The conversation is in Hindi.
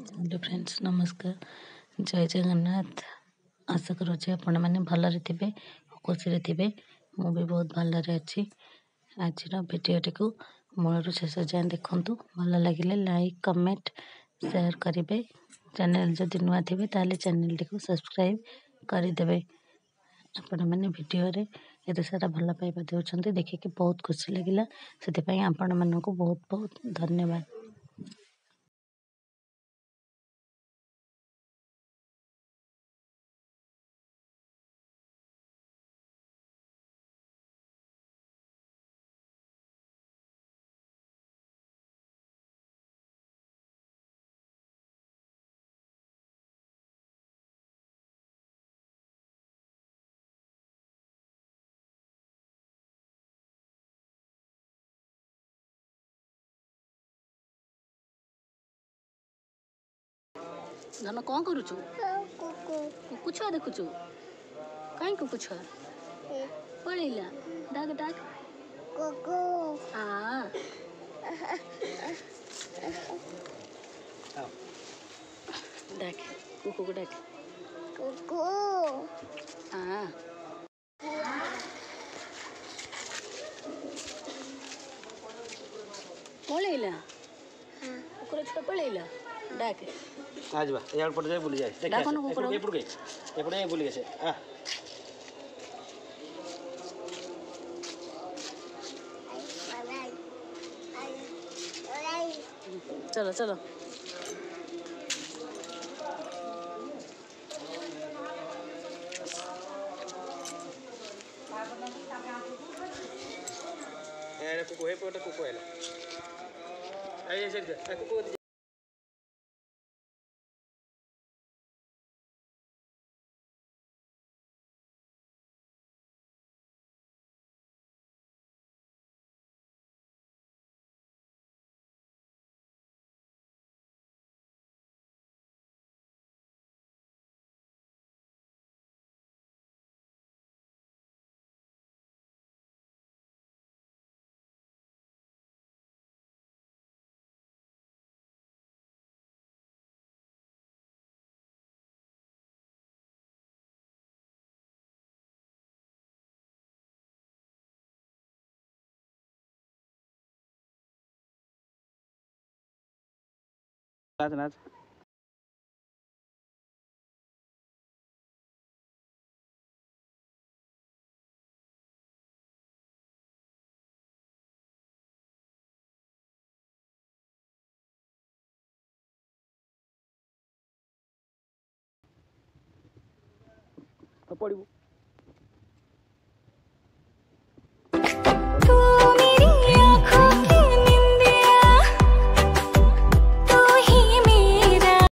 हेलो फ्रेंड्स नमस्कार जय जगन्नाथ। आशा करुचे आपण मैंने भलरे थे खुशी थे। मु भी बहुत भलरे अच्छी। आज भिडियोटी को मूल शेष जाए देखु। भल लगे लाइक कमेंट शेयर करेंगे। चैनल जदि नुआ थे ताले चैनल टी को सब्सक्राइब करदे। आपण मैंने भिडियो एत सारा भल पाइबा दे देखिए बहुत खुशी लगे से आपण मानक बहुत बहुत धन्यवाद। धन कौन करुचु? कुकु छुआ देखुचु? कहीं कुकु छुआ पड़ेला डाक डाक कुकु आ डाक कुकु को डाक कुकु आ पड़ेला कुकुर छुआ पड़ेला डाक आज बा यार पड़ जाए भूल जाए देख ये पड़ गए भूल गए से आ चलो चलो यार कुकु है पोटा कुकु है आई ऐसे कुकु नाच नाच पड़ू।